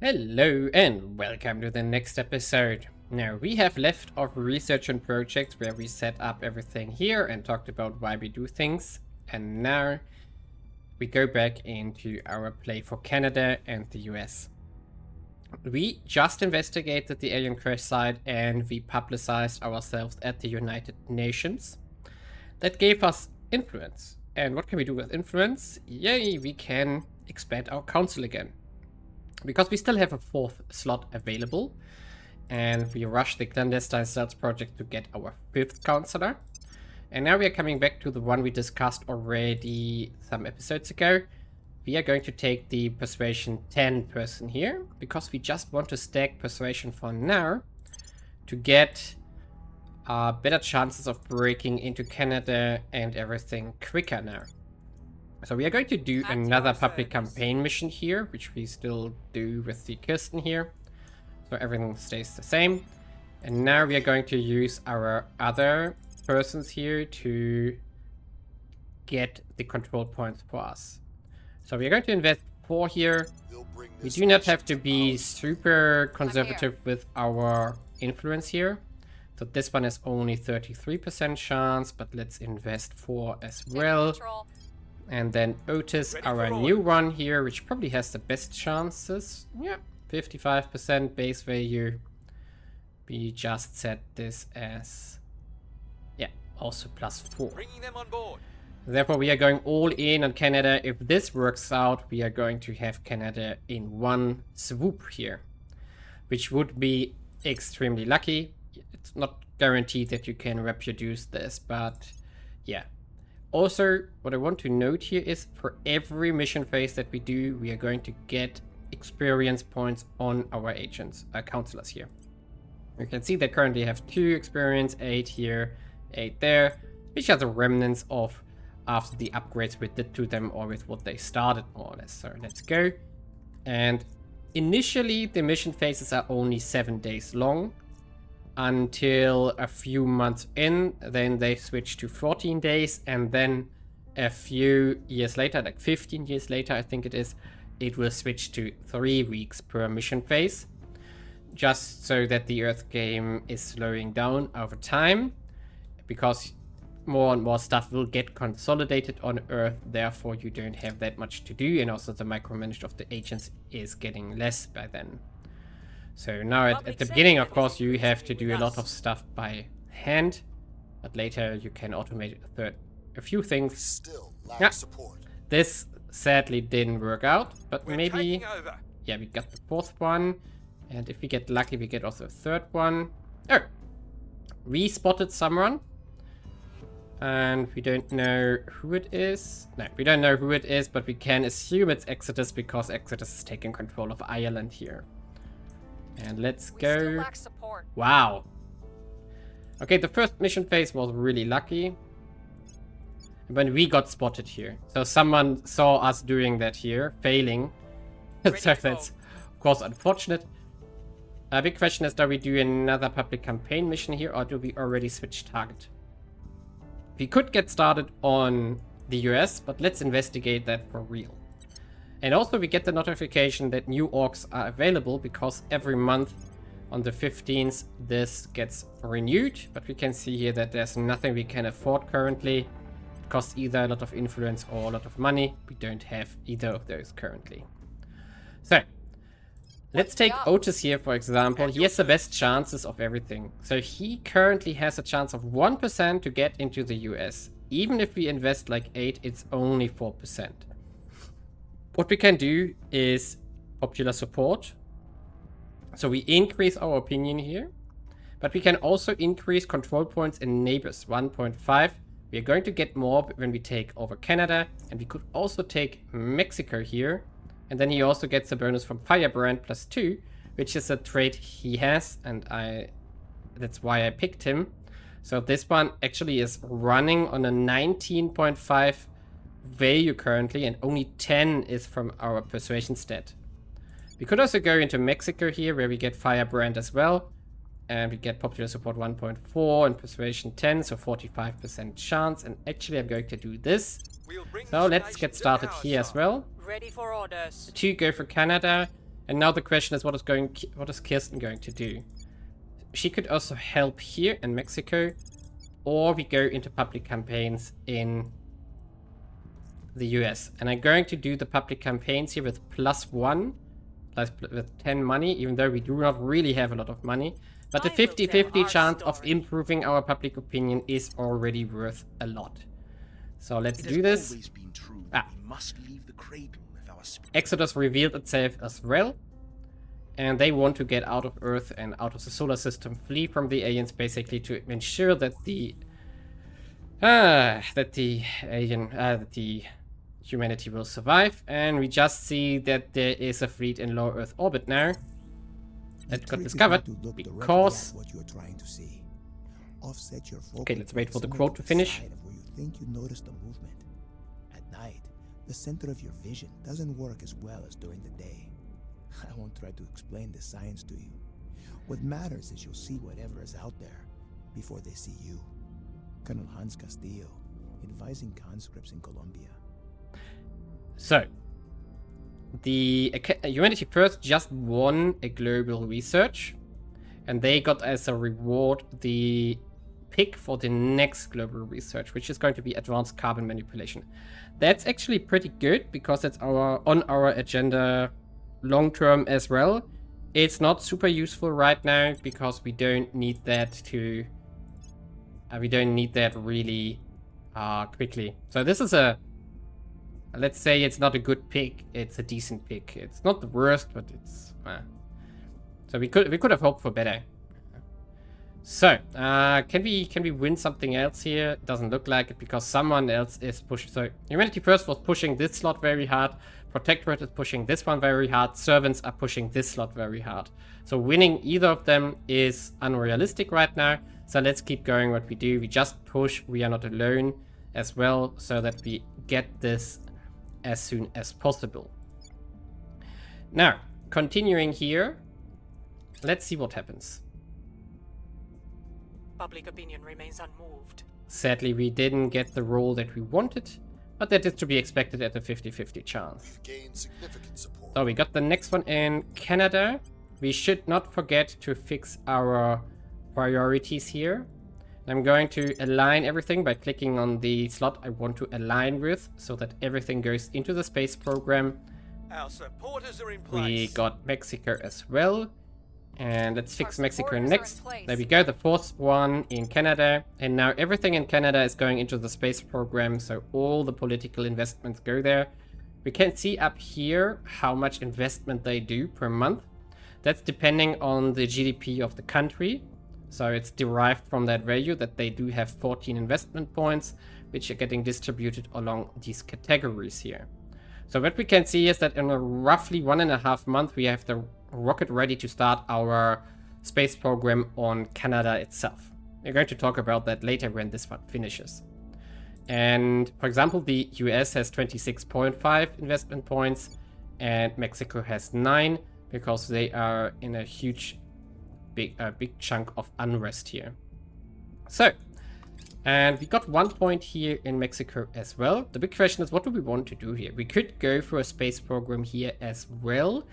Hello and welcome to the next episode. Now we have left off research and projects where we set up everything here and talked about why we do things, and now we go back into our play for Canada and the US. We just investigated the alien crash site and we publicized ourselves at the United Nations. That gave us influence. And what can we do with influence? Yay, we can expand our council again. Because we still have a fourth slot available, and we rushed the clandestine cells project to get our fifth counselor. And now we are coming back to the one we discussed already some episodes ago. We are going to take the persuasion 10 person here, because we just want to stack persuasion for now to get better chances of breaking into Canada and everything quicker now. So we are going to do another public campaign mission here, which we still do with the Kirsten here. So everything stays the same. And now we are going to use our other persons here to get the control points for us. So we are going to invest 4 here. We do not have to be super conservative with our influence here. So this one is only 33% chance, but let's invest 4 as well. And then Otis, our new one here, which probably has the best chances. Yeah, 55% base value. We just set this as, yeah, also +4. Bringing them on board. Therefore, we are going all in on Canada. If this works out, we are going to have Canada in one swoop here, which would be extremely lucky. It's not guaranteed that you can reproduce this, but yeah. Also, what I want to note here is for every mission phase that we do, we are going to get experience points on our agents, counselors here. You can see they currently have 2 experience, 8 here, 8 there, which are the remnants of after the upgrades we did to them or with what they started more or less. So let's go. And initially the mission phases are only 7 days long until a few months in, then they switch to 14 days, and then a few years later, like 15 years later I think it is, it will switch to 3 weeks per mission phase, just so that the Earth game is slowing down over time, because more and more stuff will get consolidated on Earth, therefore you don't have that much to do, and also the micromanagement of the agents is getting less by then. So now at the beginning, of course, you have to do a lot of stuff by hand, but later you can automate a few things. Yeah, this sadly didn't work out, but maybe, yeah, we got the 4th one, and if we get lucky, we get also a 3rd one. Oh, we spotted someone, and we don't know who it is. No, we don't know who it is, but we can assume it's Exodus because Exodus is taking control of Ireland here. And let's go. Wow. Okay, the first mission phase was really lucky. When we got spotted here. So someone saw us doing that here, failing. So that's, of course, unfortunate. A big question is, do we do another public campaign mission here, or do we already switch target? We could get started on the US, but let's investigate that for real. And also we get the notification that new orcs are available, because every month on the 15th this gets renewed. But we can see here that there's nothing we can afford currently. It costs either a lot of influence or a lot of money. We don't have either of those currently. So let's take Otis here, for example. He has the best chances of everything. So he currently has a chance of 1% to get into the US. Even if we invest like 8, it's only 4%. What we can do is popular support. So we increase our opinion here, but we can also increase control points in neighbors, 1.5. We are going to get more when we take over Canada, and we could also take Mexico here. And then he also gets a bonus from Firebrand +2, which is a trait he has, and that's why I picked him. So this one actually is running on a 19.5 value currently, and only 10 is from our persuasion stat. We could also go into Mexico here, where we get Firebrand as well, and we get popular support 1.4 and persuasion 10, so 45% chance. And actually I'm going to do this. So let's get started here as well. Ready for orders. 2 go for Canada, And now the question is, what is Kirsten going to do? She could also help here in Mexico, or we go into public campaigns in the US. And I'm going to do the public campaigns here with +1, with 10 money, even though we do not really have a lot of money. But the 50-50 chance of improving our public opinion is already worth a lot. So let's do this. Exodus revealed itself as well. And they want to get out of Earth and out of the solar system, flee from the aliens, basically to ensure that the humanity will survive. And we just see that there is a fleet in low Earth orbit now that got discovered because. Okay, let's wait for the quote to finish. At night, the center of your vision doesn't work as well as during the day. I won't try to explain the science to you. What matters is you'll see whatever is out there before they see you. Colonel Hans Castillo, advising conscripts in Colombia. So, the Humanity First just won a global research, and they got as a reward the pick for the next global research, which is going to be advanced carbon manipulation. That's actually pretty good because it's on our agenda long term as well. It's not super useful right now because we don't need that to really quickly. So this is let's say it's not a good pick, it's a decent pick. It's not the worst, but it's so we could have hoped for better. So can we win something else here? It doesn't look like it because someone else is pushing. So Humanity First was pushing this slot very hard. Protectorate is pushing this one very hard. Servants are pushing this slot very hard. So winning either of them is unrealistic right now. So let's keep going what we do. We just push. We are not alone as well, so that we get this as soon as possible. Now, continuing here, let's see what happens. Public opinion remains unmoved. Sadly, we didn't get the role that we wanted, but that is to be expected at a 50-50 chance. So we got the next one in Canada. We should not forget to fix our priorities here. I'm going to align everything by clicking on the slot I want to align with so that everything goes into the space program. Our supporters are in place. We got Mexico as well. And let's fix Mexico next. There we go, the fourth one in Canada. And now everything in Canada is going into the space program, so all the political investments go there. We can see up here how much investment they do per month. That's depending on the GDP of the country. So it's derived from that value that they do have 14 investment points, which are getting distributed along these categories here. So what we can see is that in a roughly 1.5 months, we have the rocket ready to start our space program on Canada itself. We're going to talk about that later when this one finishes. And for example, the US has 26.5 investment points and Mexico has 9 because they are in a big chunk of unrest here. So, and we got 1 point here in Mexico as well. The big question is, what do we want to do here? We could go for a space program here as well,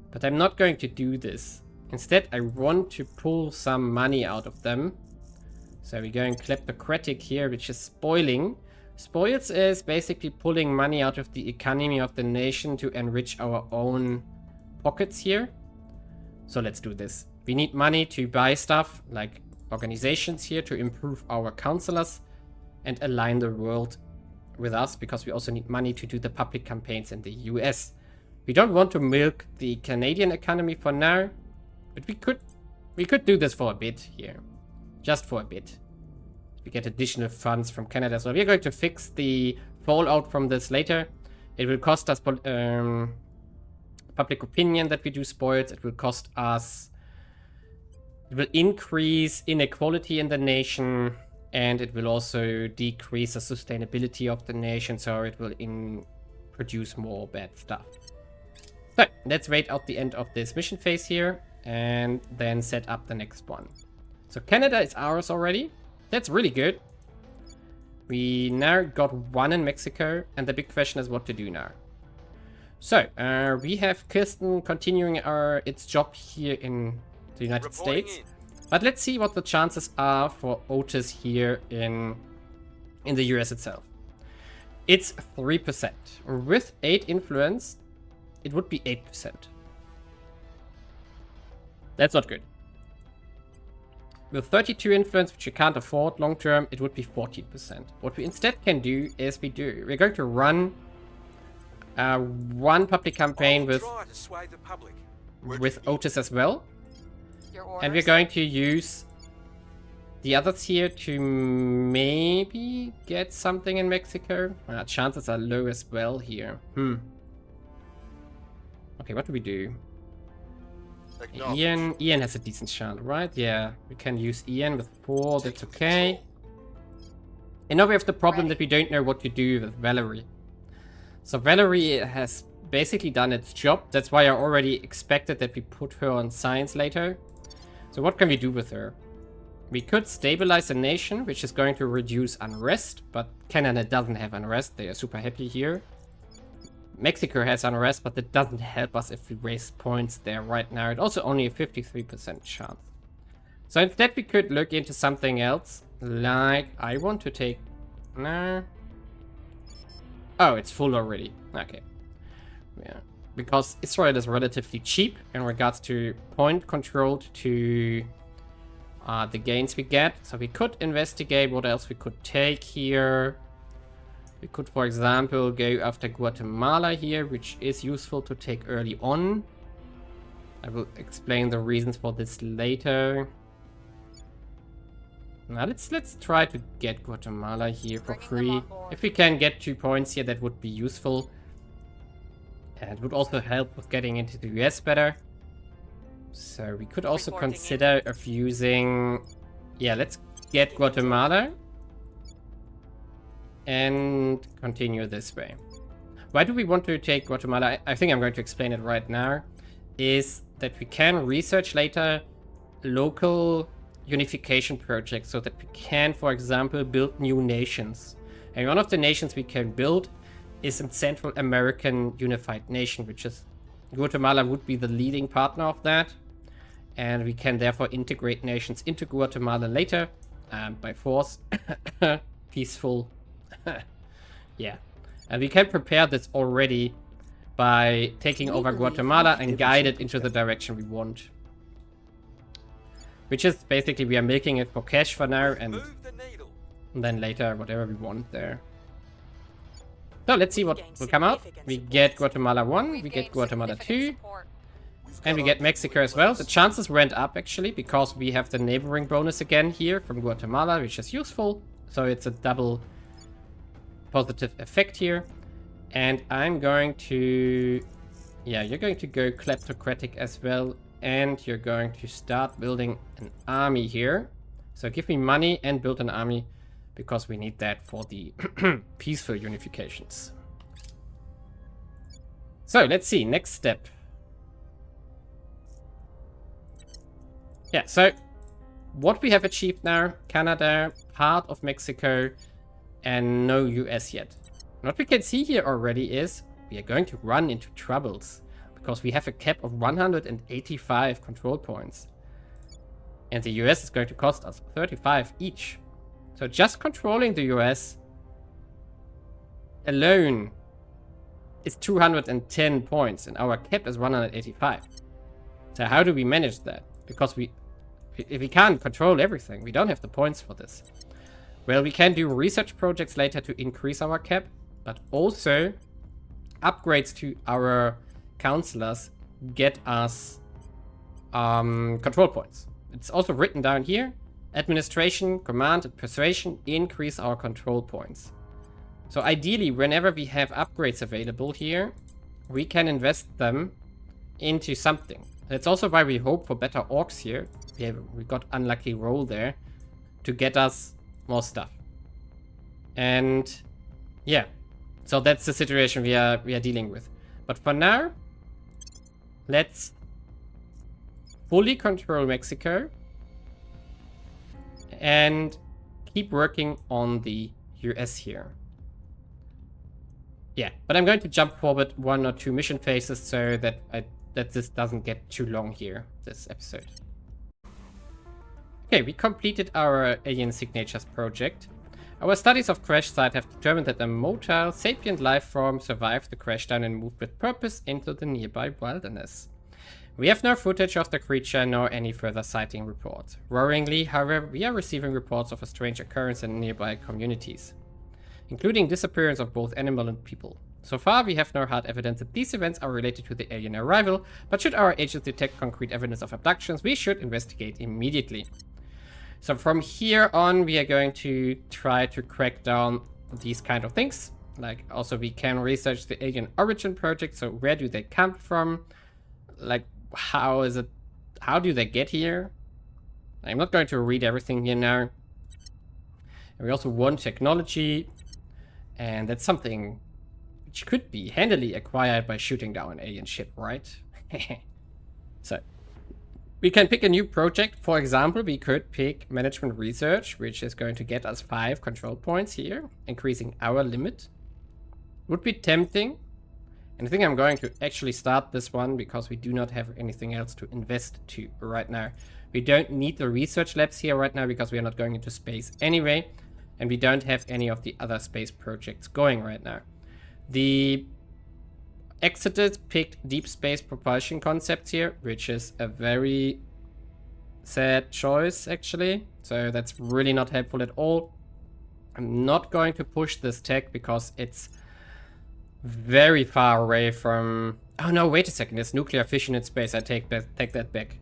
but I'm not going to do this. Instead, I want to pull some money out of them. So we're going kleptocratic here, which is spoiling. Spoils is basically pulling money out of the economy of the nation to enrich our own pockets here. So let's do this. We need money to buy stuff like organizations here to improve our counselors and align the world with us, because we also need money to do the public campaigns in the US. We don't want to milk the Canadian economy for now, but we could do this for a bit here. Just for a bit. We get additional funds from Canada. So we're going to fix the fallout from this later. It will cost us public opinion that we do spoils. It will cost us... It will increase inequality in the nation, and it will also decrease the sustainability of the nation, so it will produce more bad stuff. So let's wait out the end of this mission phase here and then set up the next one. So Canada is ours already. That's really good. We now got 1 in Mexico, and the big question is what to do now. So, we have Kirsten continuing its job here in the United Reporting States. in. But let's see what the chances are for Otis here in the US itself. It's 3%. With 8 influence, it would be 8%. That's not good. With 32 influence, which you can't afford long term, it would be 14%. What we instead can do is we're going to run one public campaign I'll with try to sway the public. Otis as well. Your orders? And we're going to use the others here to maybe get something in Mexico. Chances are low as well here. Okay, what do we do? Acknowledged. Ian has a decent chance, right? Yeah, we can use Ian with 4, that's okay. And now we have the problem that we don't know what to do with Valerie. So Valerie has basically done its job. That's why I already expected that we put her on science later. So what can we do with her? We could stabilize the nation, which is going to reduce unrest, but Canada doesn't have unrest. They are super happy here. Mexico has unrest, but it doesn't help us if we waste points there right now. It's also only a 53% chance. So instead we could look into something else. Like, I want to take... No. Oh, it's full already. Okay. Yeah. Because Israel is relatively cheap in regards to point controlled to the gains we get. So we could investigate what else we could take here. We could, for example, go after Guatemala here, which is useful to take early on. I will explain the reasons for this later. Now let's try to get Guatemala here for free. If we can get 2 points here, that would be useful. And would also help with getting into the US better. So we could also consider of using... Yeah, let's get Guatemala. And continue this way. Why do we want to take Guatemala? I think I'm going to explain it right now. Is that we can research later local unification projects so that we can, for example, build new nations. And one of the nations we can build is a Central American unified nation, which is Guatemala would be the leading partner of that. And we can therefore integrate nations into Guatemala later by force. Peaceful. Yeah. And we can prepare this already by taking over Guatemala and guide it into the direction we want. Which is basically we are milking it for cash for now and Move the needle. then later whatever we want there. So let's see what will come out. We get Guatemala 1, we get Guatemala 2, and we get Mexico as well. The chances went up actually because we have the neighboring bonus again here from Guatemala, which is useful. So it's a double positive effect here. And I'm going to... Yeah, you're going to go kleptocratic as well. And you're going to start building an army here. So give me money and build an army because we need that for the peaceful unifications. So let's see, next step. Yeah, so what we have achieved now, Canada, part of Mexico, and no US yet. What we can see here already is we are going to run into troubles because we have a cap of 185 control points. And the US is going to cost us 35 each. So just controlling the US alone is 210 points and our cap is 185. So how do we manage that? Because if we can't control everything, we don't have the points for this. Well, we can do research projects later to increase our cap, but also upgrades to our counselors get us control points. It's also written down here. Administration, command, and persuasion increase our control points. So ideally, whenever we have upgrades available here, we can invest them into something. That's also why we hope for better orcs here. We got unlucky roll there to get us more stuff. And yeah, so that's the situation we are dealing with. But for now, let's fully control Mexico and keep working on the US here. Yeah, but I'm going to jump forward 1 or 2 mission phases so that this doesn't get too long here, this episode. Okay, we completed our alien signatures project. Our studies of crash site have determined that a motile, sapient life form survived the crashdown and moved with purpose into the nearby wilderness. We have no footage of the creature nor any further sighting reports. Worryingly, however, we are receiving reports of a strange occurrence in nearby communities, including disappearance of both animal and people. So far, we have no hard evidence that these events are related to the alien arrival, but should our agents detect concrete evidence of abductions, we should investigate immediately. So from here on, we are going to try to crack down these kind of things. Like, also we can research the alien origin project. So where do they come from? Like, how do they get here? I'm not going to read everything here now. And we also want technology. And that's something which could be handily acquired by shooting down an alien ship, right? So we can pick a new project. For example, we could pick management research, which is going to get us 5 control points here, increasing our limit. Would be tempting. And I think I'm going to actually start this one because we do not have anything else to invest to right now. We don't need the research labs here right now because we are not going into space anyway. And we don't have any of the other space projects going right now. The Exodus picked deep space propulsion concepts here, which is a very sad choice, actually. So that's really not helpful at all. I'm not going to push this tech because it's very far away from... Oh no, wait a second. There's nuclear fission in space. I take that back.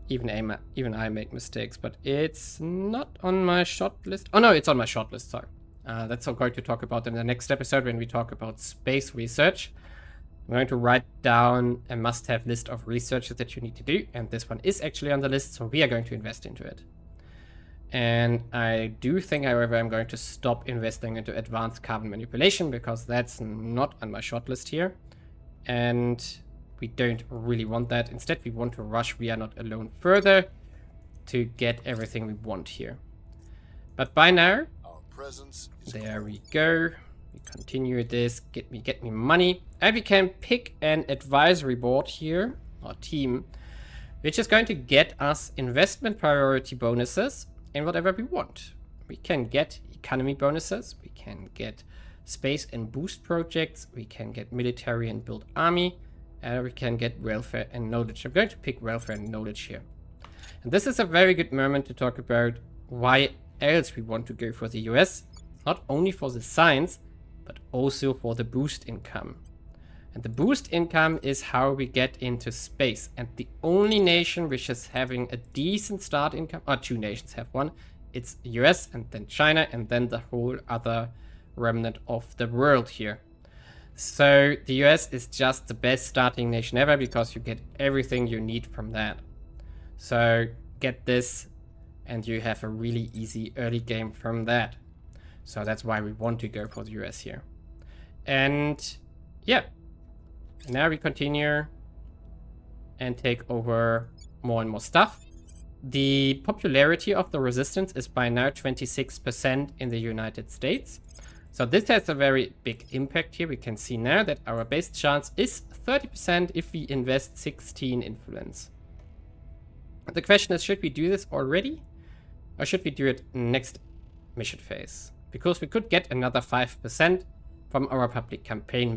Even I make mistakes, but it's not on my shot list. Oh no, it's on my short list, sorry. That's what I'm going to talk about in the next episode when we talk about space research. I'm going to write down a must-have list of researches that you need to do, and this one is actually on the list, so we are going to invest into it. And I do think, however, I'm going to stop investing into advanced carbon manipulation because that's not on my shortlist here. And we don't really want that. Instead, we want to rush We Are Not Alone further to get everything we want here. But by now, Our presence is there we go. We continue this, get me money. And we can pick an advisory board here, or team, which is going to get us investment priority bonuses in whatever we want. We can get economy bonuses, we can get space and boost projects, we can get military and build army, and we can get welfare and knowledge. I'm going to pick welfare and knowledge here. And this is a very good moment to talk about why else we want to go for the US. Not only for the science, but also for the boost income. And the boost income is how we get into space. And the only nation which is having a decent start income, or 2 nations have one, it's US and then China and then the whole other remnant of the world here. So the US is just the best starting nation ever because you get everything you need from that. So get this and you have a really easy early game from that. So that's why we want to go for the US here. And yeah, now we continue and take over more and more stuff. The popularity of the resistance is by now 26% in the United States. So this has a very big impact here. We can see now that our base chance is 30% if we invest 16 influence. The question is, should we do this already? Or should we do it next mission phase? Because we could get another 5% from our public campaign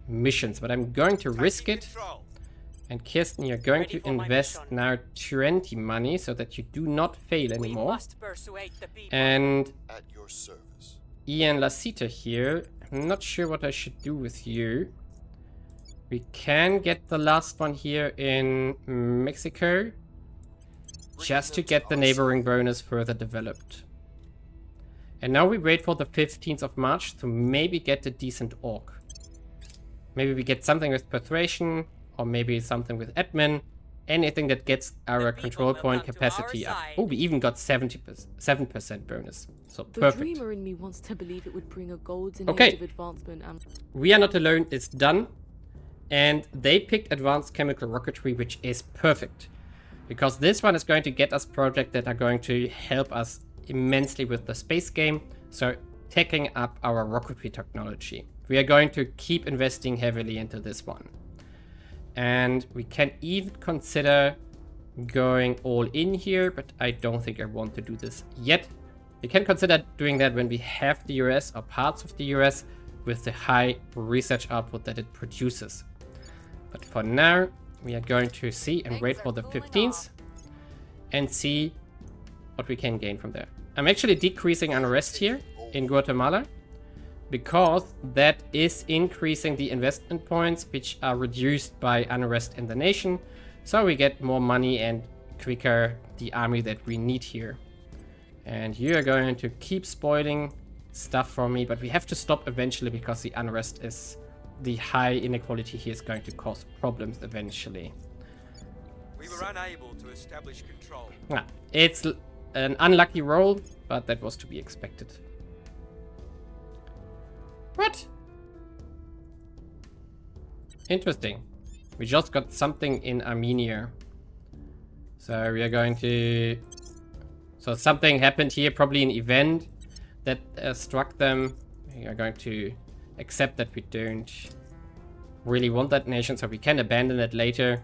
missions, but I'm going to risk it. Control. And Kirsten, you're going Ready to for my invest mission. now 20 money so that you do not fail We anymore. must persuade the people. And at your service. Ian Lasita here. I'm not sure what I should do with you. We can get the last one here in Mexico. Just to get the neighboring bonus further developed. And now we wait for the 15th of March to maybe get a decent orc. Maybe we get something with persuasion, or maybe something with admin. Anything that gets our people control will point come to capacity our up. side. Oh, we even got 7% bonus. So The perfect. dreamer in me wants to believe it would bring a golden Okay. age of advancement and We Are Not Alone is done. And they picked advanced chemical rocketry, which is perfect. Because this one is going to get us projects that are going to help us immensely with the space game. So taking up our rocketry technology. We are going to keep investing heavily into this one. And we can even consider going all in here, but I don't think I want to do this yet. We can consider doing that when we have the US or parts of the US with the high research output that it produces. But for now, we are going to see and wait for the 15th and see what we can gain from there. I'm actually decreasing unrest here in Guatemala because that is increasing the investment points, which are reduced by unrest in the nation. So we get more money and quicker the army that we need here. And you are going to keep spoiling stuff for me, but we have to stop eventually because the unrest is... the high inequality here is going to cause problems eventually. We were unable to establish control. It's an unlucky roll, but that was to be expected. What? Interesting. We just got something in Armenia. So we are going to... So something happened here, probably an event that struck them. We are going to accept that we don't really want that nation, so we can abandon it later.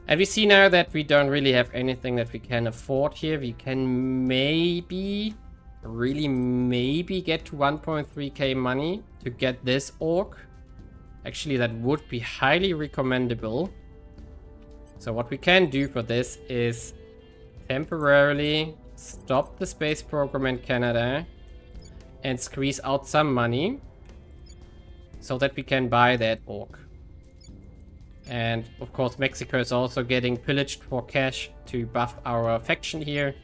And we see now that we don't really have anything that we can afford here. We can maybe, really maybe get to 1.3k money to get this orc. Actually, that would be highly recommendable. So what we can do for this is temporarily stop the space program in Canada and squeeze out some money so that we can buy that orc. And of course Mexico is also getting pillaged for cash to buff our faction here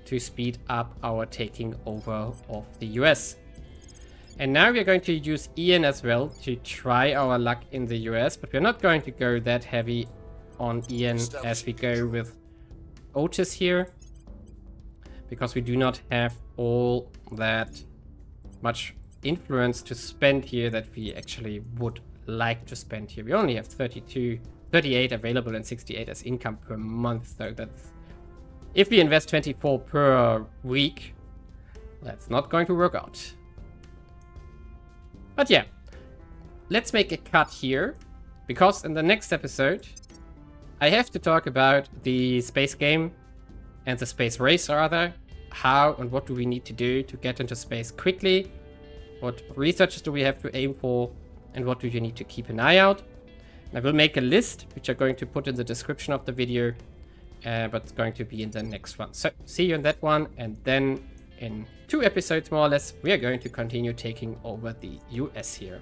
to speed up our taking over of the US. And now we're going to use Ian as well to try our luck in the US, but we're not going to go that heavy on Ian as we go with Otis here, because we do not have all that much influence to spend here that we actually would like to spend here. We only have 38 available and 68 as income per month, so that's... if we invest 24 per week, that's not going to work out. But yeah, let's make a cut here, because in the next episode, I have to talk about the space game and the space race rather. How and what do we need to do to get into space quickly? What researches do we have to aim for? And what do you need to keep an eye out? And I will make a list, which I'm going to put in the description of the video, but it's going to be in the next one. So see you in that one. And then in 2 episodes, more or less, we are going to continue taking over the US here.